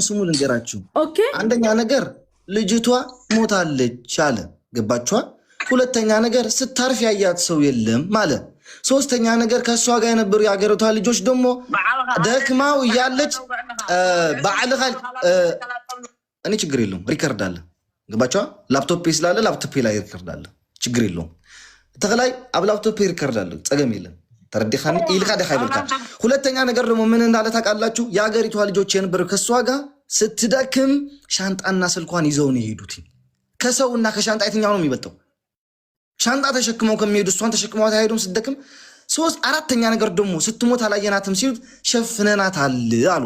ስሙ ልንገራችሁ። ኦኬ አንደኛ ነገር ልጅቷ ሞታለች አለ። ገባችኋ? ሁለተኛ ነገር ስታርፍ ያያት ሰው የለም ማለት። ሶስተኛ ነገር ከእሷ ጋር የነበሩ የአገሪቷ ልጆች ደግሞ ደክማው እያለች በዓልኻል እኔ ችግር የለውም ሪከርድ አለ። ገባችኋ? ላፕቶፕ ስላለ ላፕቶፕ ላይ ሪከርድ አለ። ችግር የለውም ተኸላይ አብ ላፕቶፕ ሪከርድ አለ። ጸገም የለም። ተረዲኻኒ ኢልካ ደኻ ይብልካ። ሁለተኛ ነገር ደግሞ ምን እንዳለ ታውቃላችሁ? የአገሪቷ ልጆች የነበሩ ከእሷ ጋር ስትደክም ሻንጣና ስልኳን ይዘው ነው የሄዱት። ከሰውና ከሻንጣ የትኛው ነው የሚበልጠው? ሻንጣ ተሸክመው ከሚሄዱ እሷን ተሸክመው አይሄዱም ስትደክም። አራተኛ ነገር ደግሞ ስትሞት አላየናትም ሲሉት ሸፍነናታል አሉ።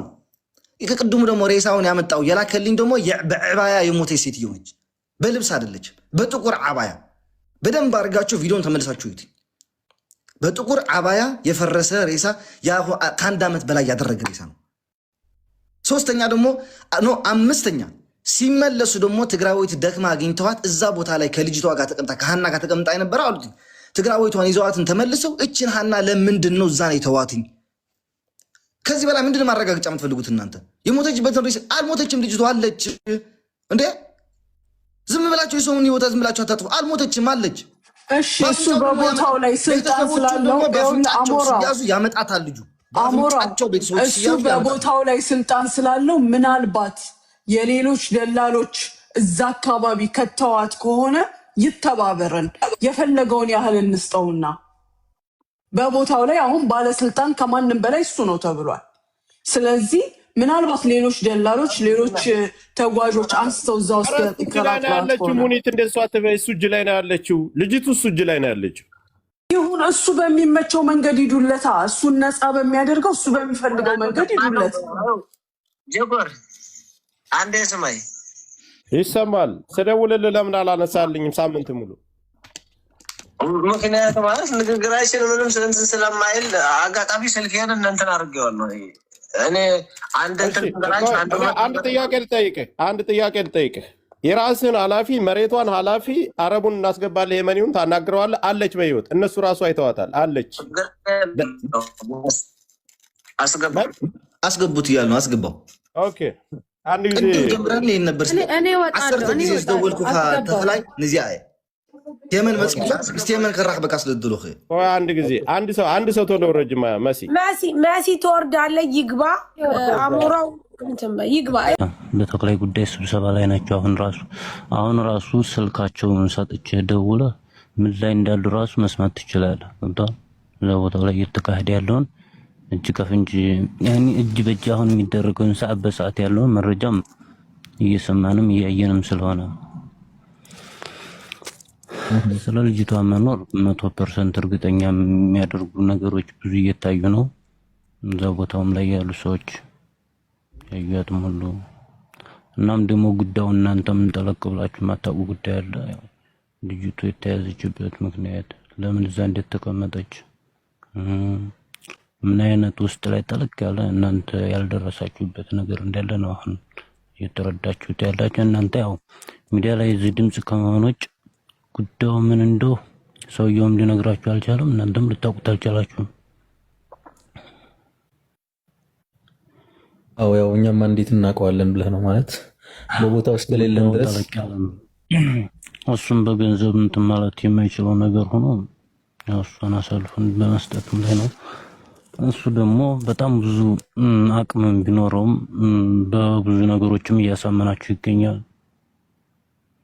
ከቅድሙ ደግሞ ሬሳውን ያመጣው የላከልኝ ደግሞ በዕባያ የሞተች ሴትዮ ነች። በልብስ አይደለች፣ በጥቁር አባያ። በደንብ አድርጋችሁ ቪዲዮን ተመልሳችሁ ይዩት። በጥቁር አባያ የፈረሰ ሬሳ ከአንድ ዓመት በላይ ያደረገ ሬሳ ነው። ሶስተኛ ደግሞ አምስተኛ ሲመለሱ ደግሞ ትግራዊት ደክማ አግኝተዋት እዛ ቦታ ላይ ከልጅቷ ጋር ተቀምጣ ከሃና ጋር ተቀምጣ የነበረ አሉት። ትግራዊቷን ይዘዋትን ተመልሰው እችን ሃና ለምንድን ነው እዛ ነው የተዋትኝ? ከዚህ በላይ ምንድን ማረጋገጫ የምትፈልጉት እናንተ? የሞተችበትን ሬሳ አልሞተችም፣ ልጅቷ አለች። እንዴ ዝም ብላችሁ የሰውን ህይወት ዝም ብላችሁ አታጥፉ። አልሞተችም፣ አለች። እሺ እሱ በቦታው ላይ ስልጣን ስላለው ያዙ ያመጣታል ልጁ እሱ በቦታው ላይ ስልጣን ስላለው ምናልባት የሌሎች ደላሎች እዛ አካባቢ ከተዋት ከሆነ ይተባበረን፣ የፈለገውን ያህል እንስጠውና በቦታው ላይ አሁን ባለስልጣን ከማንም በላይ እሱ ነው ተብሏል። ስለዚህ ምናልባት ሌሎች ደላሎች ሌሎች ተጓዦች አንስተው እዛ ውስጥ ያለችው ሙኒት እንደሷ ተበይ እሱ እጅ ላይ ነው ያለችው። ልጅቱ እሱ እጅ ላይ ነው ያለችው። ይሁን እሱ በሚመቸው መንገድ ይዱለታ። እሱን ነፃ በሚያደርገው እሱ በሚፈልገው መንገድ ይዱለት። ጀጎር አንዴ ስማይ ይሰማል። ስደውልልህ ለምን አላነሳልኝም ሳምንት ሙሉ? ምክንያት ማለት ንግግራችን ምንም እንትን ስለማይል አጋጣሚ ስልኬን እንትን አድርጌዋለሁ። እኔ አንድ ጥያቄ ልጠይቅህ። የራስን ኃላፊ መሬቷን ኃላፊ አረቡን እናስገባለህ የመኒውን ታናግረዋለህ። አለች በህይወት እነሱ ራሱ አይተዋታል። አለች አስገቡት እያሉ ነው። አስገባው። ኦኬ አንድ ጊዜ ጀምረን ይሄን ነበር 10 ጊዜ ስደወልኩ ከተላይ ነዚያ የመን መስጊድ እስቲየመን ከራህ በቃ ስለድሉህ አንድ ጊዜ አንድ ሰው ተወደ ረጅማ መሲ ትወርዳለህ። ይግባ አሞራው እንትን ይግባ። በጠቅላይ ጉዳይ ስብሰባ ላይ ናቸው። አሁን ራሱ ስልካቸውን ሰጥቼ ደውለ ምን ላይ እንዳሉ ራሱ መስማት ትችላለህ። እንዴ ለቦታው ላይ እየተካሄደ ያለውን እጅ ከፍንጅ ያኒ እጅ በእጅ አሁን የሚደረገውን ሰዓት በሰዓት ያለውን መረጃም እየሰማንም እያየንም ስለሆነ ስለ ልጅቷ መኖር 100% እርግጠኛ የሚያደርጉ ነገሮች ብዙ እየታዩ ነው። እዛ ቦታውም ላይ ያሉ ሰዎች ያዩትም ሁሉ እናም ደግሞ ጉዳዩ እናንተም ጠለቅ ብላችሁ ማታውቁ ጉዳይ አለ። ልጅቱ የተያዘችበት ምክንያት ለምን እዛ እንደተቀመጠች ምን አይነት ውስጥ ላይ ጠለቅ ያለ እናንተ ያልደረሳችሁበት ነገር እንዳለ ነው አሁን እየተረዳችሁት ያላችሁ። እናንተ ያው ሚዲያ ላይ እዚህ ድምጽ ከመሆኖች ጉዳዩ ምን እንደው ሰውየውም ሊነግራችሁ አልቻለም፣ እናንተም ልታውቁት አልቻላችሁም። አዎ ያው እኛማ እንዴት እናውቀዋለን ብለህ ነው ማለት በቦታው ውስጥ ከሌለን ድረስ እሱም በገንዘብ እንትን ማለት የማይችለው ነገር ሆኖ ያው እሱን አሳልፈን በመስጠትም ላይ ነው። እሱ ደግሞ በጣም ብዙ አቅም ቢኖረውም በብዙ ነገሮችም እያሳመናችሁ ይገኛል።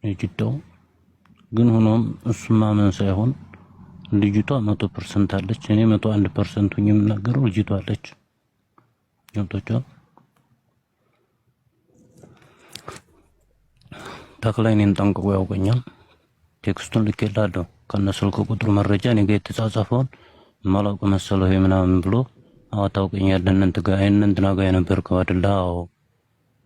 የጅዳው ግን ሆኖም እሱ ማመን ሳይሆን ልጅቷ 100% አለች። እኔ 101% ሆኜ የምናገረው ልጅቷ አለች። ነው ተክላይ እኔን ጠንቅቆ ያውቀኛል። ቴክስቱን ልኬልሃለሁ ከነ ስልክ ቁጥሩ መረጃ እኔ ጋር የተጻጻፈውን ማላውቅ መሰለው ምናምን ብሎ አታውቀኛለህ እንትና ጋር የነበርከው አይደለ? አዎ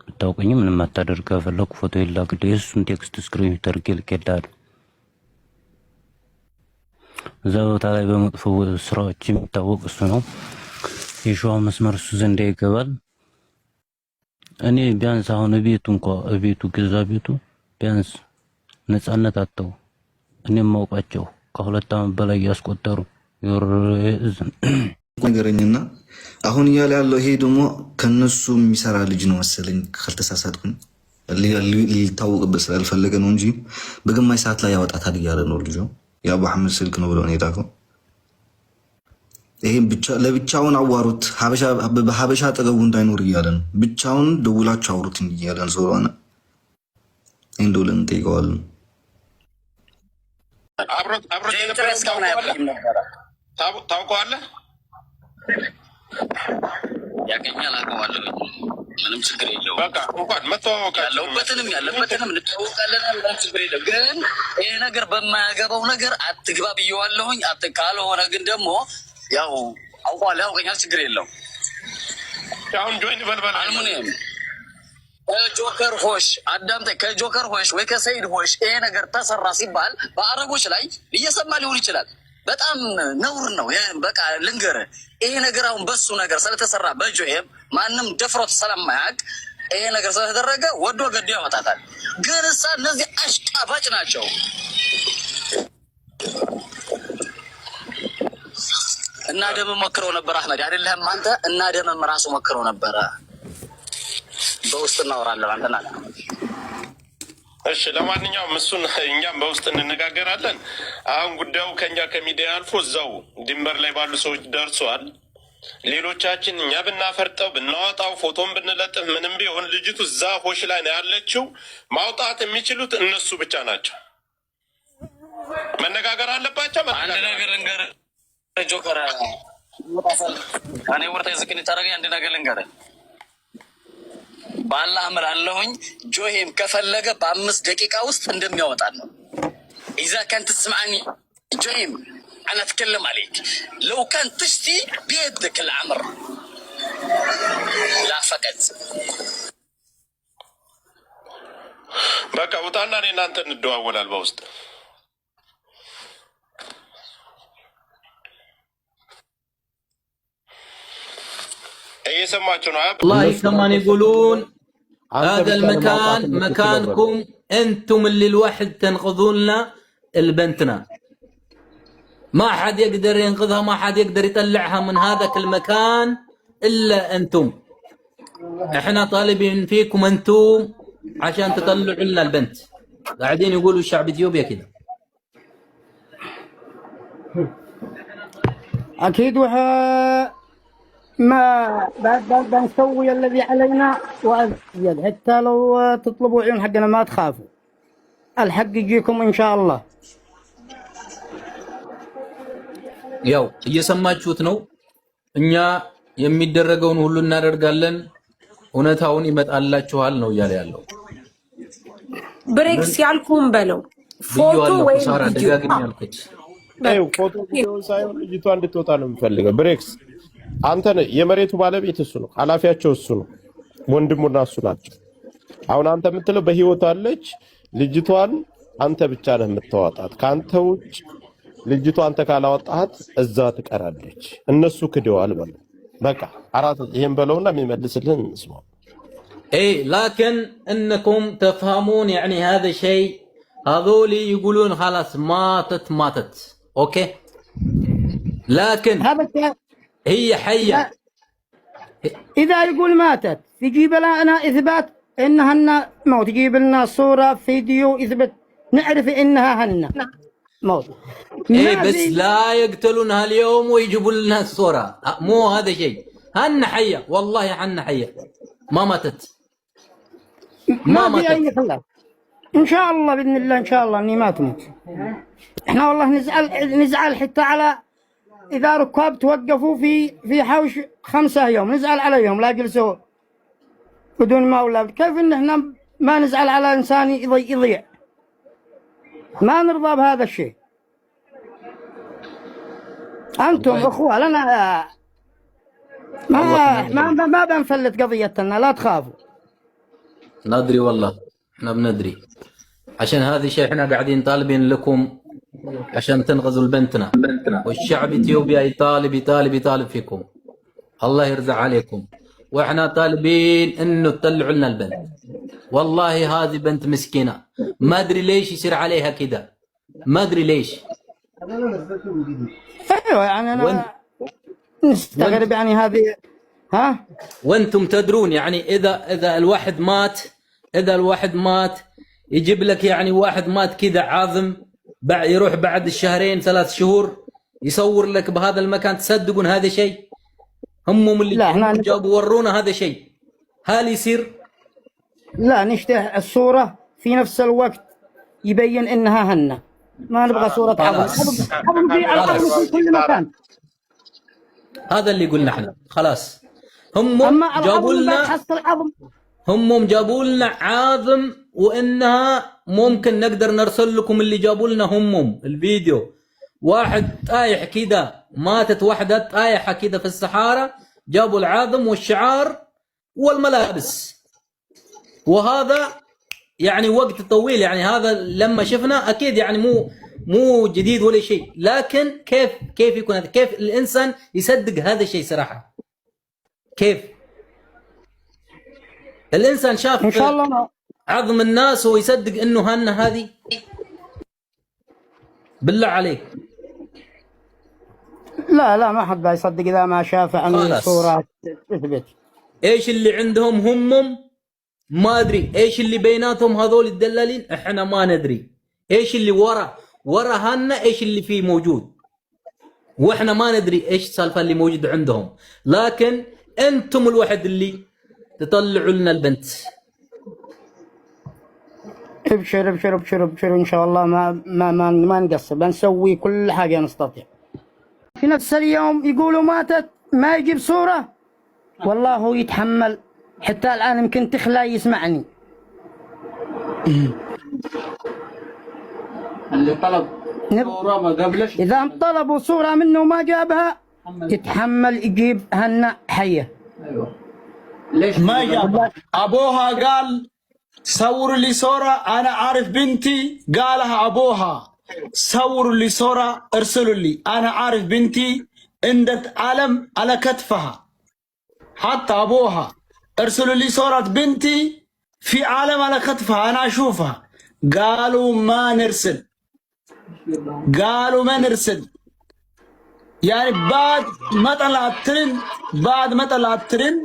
አታውቀኝም፣ ምንም አታደርግ፣ ፈለኩ ፎቶ ይላክልህ። እሱን ቴክስት ስክሪን ተርጌ ልኬልሃለሁ። እዛ ቦታ ላይ በመጥፎ ስራዎች የሚታወቅ እሱ ነው። የሸዋ መስመር እሱ ዘንድ ይገባል። እኔ ቢያንስ አሁን ቤቱ ገዛ ቤቱ ቢያንስ ነፃነት አጣው። እኔም ማውቃቸው ከ2 ዓመት በላይ ያስቆጠሩ ነገረኝና አሁን እያለ ያለው ይሄ ደግሞ ከነሱ የሚሰራ ልጅ ነው መሰለኝ ካልተሳሳትኩኝ ሊታወቅበት ስላልፈለገ ነው እንጂ በግማሽ ሰዓት ላይ ያወጣታል እያለ ነው ልጁ። የአቡ አህመድ ስልክ ነው ብለው ነው የላከው። ይሄን ብቻ ለብቻውን አዋሩት በሀበሻ አጠገቡ እንዳይኖር እያለ ነው። ብቻውን ደውላችሁ አውሩት እያለ ነው ስለሆነ እንደውለን እንጠይቀዋለን። ታውቀዋለህ? ያገኛል፣ አውቀዋለሁ። ምንም ችግር የለውም። በቃ እንኳን መተዋወቅ ያለበትንም እንተዋወቃለን። ምንም ችግር የለውም። ግን ይሄ ነገር በማያገባው ነገር አትግባ ብየዋለሁኝ። ካልሆነ ግን ደግሞ ያው አውቀዋለሁ፣ ያውቀኛል። ችግር የለውም። አሁን ጆይን በልበል አልሙኒየም ከጆከር ሆሽ አዳምጠኝ። ከጆከር ሆሽ ወይ ከሰይድ ሆሽ ይሄ ነገር ተሰራ ሲባል በአረቦች ላይ እየሰማ ሊሆን ይችላል። በጣም ነውር ነው። በቃ ልንገርህ፣ ይሄ ነገር አሁን በሱ ነገር ስለተሰራ በጆሄም ማንም ደፍሮት ስለማያውቅ ይሄ ነገር ስለተደረገ ወዶ ገዶ ያወጣታል። ግን እሳ እነዚህ አሽቃባጭ ናቸው። እና ደም ሞክረው ነበር አህመድ አይደለም አንተ? እና ደምም ራሱ ሞክረው ነበረ። በውስጥ እናወራለን አንተና። እሺ ለማንኛውም እሱን እኛም በውስጥ እንነጋገራለን። አሁን ጉዳዩ ከኛ ከሚዲያ አልፎ እዛው ድንበር ላይ ባሉ ሰዎች ደርሷል። ሌሎቻችን እኛ ብናፈርጠው ብናወጣው ፎቶን ብንለጥፍ ምንም ቢሆን ልጅቱ እዛ ሆሽ ላይ ነው ያለችው። ማውጣት የሚችሉት እነሱ ብቻ ናቸው። መነጋገር አለባቸው። አንድ ነገር ልንገርህ ጆከር፣ እኔ ወርታ ዝክን ታደርገኝ። አንድ ነገር ልንገርህ፣ በአላህ እምላለሁኝ ጆሄም ከፈለገ በ5 ደቂቃ ውስጥ እንደሚያወጣት ነው። ኢዛ ካንት ትስማዕኒ ጆሄም أنا أتكلم عليك لو كان تشتي بيدك العمر لا فقط በቃ ውጣና እኔ እናንተ እንደዋወላል በውስጥ እየሰማችሁ ነው። والله كمان يقولون هذا المكان مكانكم انتم اللي الواحد تنقذون البنتنا. ما حد يقدر ينقذها، ما حد يقدر يطلعها من هذاك المكان إلا أنتم. إحنا طالبين فيكم أنتم عشان تطلعوا لنا البنت. قاعدين يقولوا الشعب إثيوبيا كذا. أكيد ما بنسوي الذي علينا وأزيد، حتى لو تطلبوا عيون حقنا ما تخافوا، الحق يجيكم إن شاء الله. ያው እየሰማችሁት ነው። እኛ የሚደረገውን ሁሉ እናደርጋለን፣ እውነታውን ይመጣላችኋል ነው እያለ ያለው። ብሬክስ ያልኩም በለው ፎቶ ወይ ሳራ ደጋግም ያልኩት ፎቶ ቪዲዮ ሳይሆን ልጅቷ እንድትወጣ ነው የሚፈልገው። ብሬክስ አንተ የመሬቱ ባለቤት እሱ ነው፣ ኃላፊያቸው እሱ ነው፣ ወንድሙና እሱ ናቸው። አሁን አንተ የምትለው በህይወት አለች ልጅቷን አንተ ብቻ ነህ የምታወጣት። ካንተ ውጭ ልጅቷ አንተ ካላወጣት እዛ ትቀራለች። እነሱ ክደዋል በለው። በቃ አራት ይሄን በለውና የሚመልስልን እንስማው። اي لكن انكم تفهمون يعني هذا الشيء، هذول يقولون خلاص ماتت اوكي، لكن هي حيه. اذا يقول ماتت يجيب لنا اثبات انها موت، يجيب لنا صوره فيديو يثبت نعرف انها هنه موت. ايه بس لا يقتلونها اليوم ويجيبوا لنا الصورة، مو هذا شيء. هن حية والله، هن حية ما ماتت، ما في أي خلاف إن شاء الله بإذن الله، إن شاء الله إني ما تموت. إحنا والله نزعل حتى على إذا ركاب توقفوا في حوش 5 يوم نزعل عليهم، لا جلسوا بدون ما أولاد. كيف إن إحنا ما نزعل على إنسان يضيع؟ ما نرضى بهذا الشيء. أنتم أخوة لنا، ما بنفلت قضيتنا، لا تخافوا. ندري والله، احنا بندري، عشان هذا الشيء احنا قاعدين طالبين لكم عشان تنقذوا البنتنا، والشعب اثيوبيا يطالب فيكم. الله يرزق عليكم، واحنا طالبين انه تطلعوا لنا البنت. والله هذه بنت مسكينة، ما ادري ليش يصير عليها كذا، ما ادري ليش. ايوه يعني انا نستغرب يعني هذه ها. وانتم تدرون يعني اذا الواحد مات يجيب لك يعني واحد مات كذا عاظم يروح بعد الشهرين 3 شهور يصور لك بهذا المكان، تصدقون هذا شيء؟ هم اللي جابوا ورونا هذا شيء، هل يصير؟ لا نشتهي الصورة في نفس الوقت يبين انها هنة، ما نبغى صورة عظم في كل مكان. هذا اللي قلنا احنا خلاص. هم جابوا لنا عاظم وانها ممكن نقدر نرسل لكم اللي جابوا لنا هم الفيديو، واحد طايح كذا، ماتت واحدة طايحة كذا في الصحارى، جابوا العاظم والشعار والملابس، وهذا يعني وقت طويل، يعني هذا لما شفنا اكيد يعني مو جديد ولا شيء، لكن كيف يكون هذا؟ كيف الانسان يصدق هذا الشيء صراحة؟ كيف الانسان شاف ان شاء الله عظم الناس ويصدق انه هنه هذه؟ بالله عليك. لا ما حد يصدق اذا ما شاف عن الصورة تثبت. ايش اللي عندهم هم ما ادري، ايش اللي بيناتهم هذول الدلالين احنا ما ندري، ايش اللي ورا هنا، ايش اللي فيه موجود، واحنا ما ندري ايش السالفه اللي موجود عندهم، لكن انتم الواحد اللي تطلعوا لنا البنت. ابشر ابشر ابشر ابشر ان شاء الله ما نقصر، بنسوي كل حاجه نستطيع. في نفس اليوم يقولوا ماتت ما يجيب صوره، والله هو يتحمل. حتى الان يمكن تخلى يسمعني. اللي طلب صوره ما قبلش، اذا طلبوا صوره منه وما جابها يتحمل يجيب هنا حيه. ايوه ليش ما جاب؟ ابوها قال صوروا لي صوره انا عارف بنتي، قالها ابوها صوروا لي صوره ارسلوا لي انا عارف بنتي عندت علم على كتفها، حتى ابوها ارسلوا لي صورة بنتي في علم على كتفها انا اشوفها. قالوا ما نرسل، يعني بعد ما طلعت ترند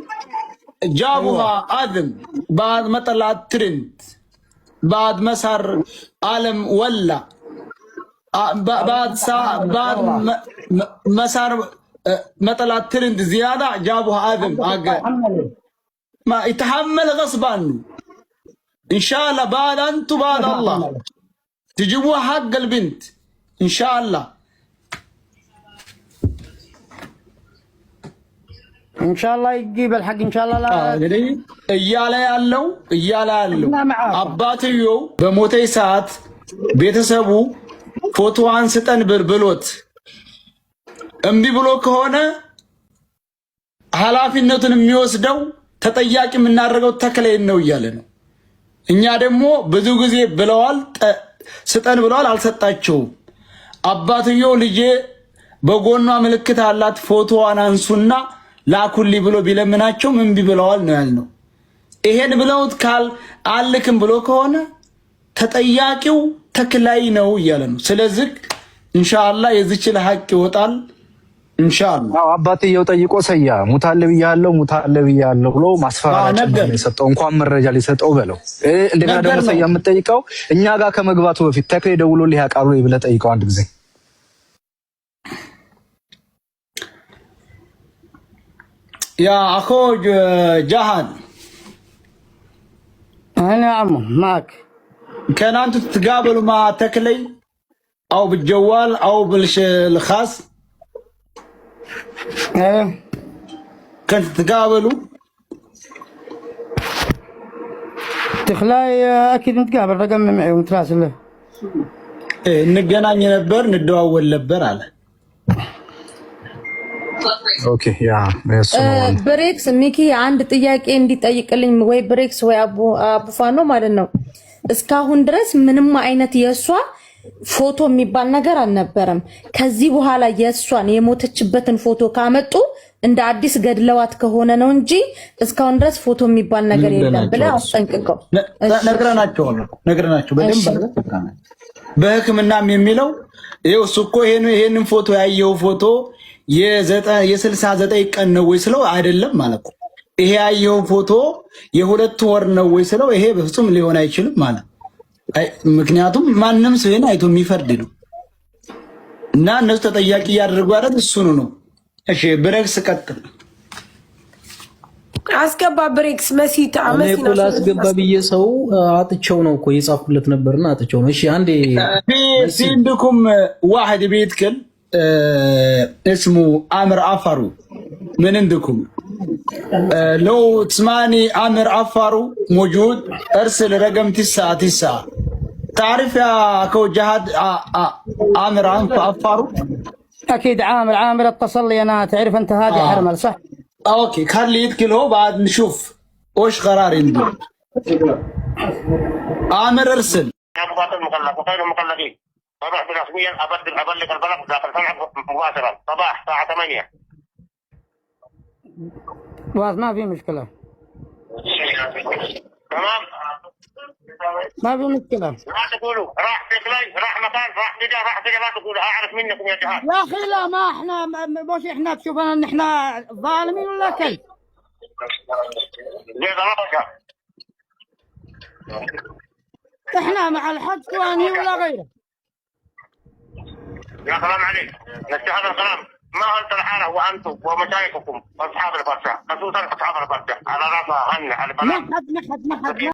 جابوها اذن، بعد ما طلعت ترند، بعد ما صار عالم ولا بعد ما صار ما طلعت ترند زياده جابوها اذن. ما يتحمل غصب عنه ان شاء الله. بعد انتم بعد الله تجيبوها حق البنت ان شاء الله. ان شاء الله يجيب الحق ان شاء الله. لا እያለ ያለው አባትየው በሞተይ ሰዓት ቤተሰቡ ፎቶዋን ስጠን ብሎት እምቢ ብሎ ከሆነ ኃላፊነቱን የሚወስደው ተጠያቂ የምናደርገው ተክለይን ነው እያለ ነው። እኛ ደግሞ ብዙ ጊዜ ብለዋል፣ ስጠን ብለዋል፣ አልሰጣቸውም። አባትየው ልጄ በጎኗ ምልክት አላት ፎቶዋን አንሱና ላኩሊ ብሎ ቢለምናቸው እምቢ ብለዋል ነው ያልነው። ይሄን ብለውት አልክም ብሎ ከሆነ ተጠያቂው ተክላይ ነው እያለ ነው። ስለዚህ ኢንሻአላህ የዚች ለሐቅ ይወጣል ኢንሻአላህ። አባትየው ጠይቆ ሰያ ሙታለ ብያለሁ ብሎ ማስፈራራት ነው የሰጠው። እንኳን መረጃ ሊሰጠው በለው። እንደገና ደግሞ ሰያ የምትጠይቀው እኛ ጋር ከመግባቱ በፊት ተክሌ ደውሎልህ ያውቃሉ ብለህ ጠይቀው አንድ ጊዜ። يا اخو جهاد انا عمو معك. كان انتم تتقابلوا مع تكلي او بالجوال او بالخاص؟ ايه كنت تتقابلوا؟ تخلاي اكيد نتقابل، رقم معي ونتراسل له. ايه نገናኝ ነበር እንደዋወል ነበር አለ። ኦኬ ያ ብሬክስ ሚኪ አንድ ጥያቄ እንዲጠይቅልኝ ወይ ብሬክስ ወይ አቡፋኖ ማለት ነው። እስካሁን ድረስ ምንም አይነት የሷ ፎቶ የሚባል ነገር አልነበረም። ከዚህ በኋላ የሷን የሞተችበትን ፎቶ ካመጡ እንደ አዲስ ገድለዋት ከሆነ ነው እንጂ እስካሁን ድረስ ፎቶ የሚባል ነገር የለም ብለ አስጠንቅቀው ነግረናቸው በደንብ በህክምናም የሚለው ይሄው እሱ እኮ ይሄንን ፎቶ ያየው ፎቶ የ69 ቀን ነው ወይ ስለው አይደለም ማለት ነው። ይሄ ያየው ፎቶ የ2 ወር ነው ወይ ስለው ይሄ በፍጹም ሊሆን አይችልም ማለት። ምክንያቱም ማንም ሰው አይቶ የሚፈርድ ነው እና እነሱ ተጠያቂ ያደርጉ አይደል? እሱ ነው። እሺ ብሬክስ ቀጥል። አስገባ ብሬክስ መሲታ እኮ ላስገባ ብዬ ሰው አጥቼው ነው እኮ የጻፍኩለት ነበርና አጥቼው ነው። እሺ አንዴ في عندكم واحد بيتكل اسمه عامر عفارو من عندكم لو تسمعني عامر عفارو موجود ارسل رقم 9 تعرف يا كوجهاد عامر عفارو؟ اكيد عامر اتصل لي انا. تعرف انت هادي حرمل صح؟ اوكي خلي يدخل هو بعد نشوف وش قرار عنده. عامر ارسل. وخير المقلدين صباح رسميا ابلغ البلد داخل صنعاء مباشرا صباح الساعه 8. واضح ما في مشكله. تمام ما في مشكله. لا تقولوا راح تكلي راح مكان راح تجا ما تقولوا اعرف منكم يا جهاد. يا اخي لا ما احنا مش احنا تشوفنا ان احنا ظالمين ولا كيف؟ زي ضربك احنا مع الحق ثواني ولا غيره. يا سلام عليك نفس هذا الكلام ما انت الحاله وانتم ومشايخكم واصحاب الفرشه خصوصا اصحاب الفرشه على راسها هن على ما حد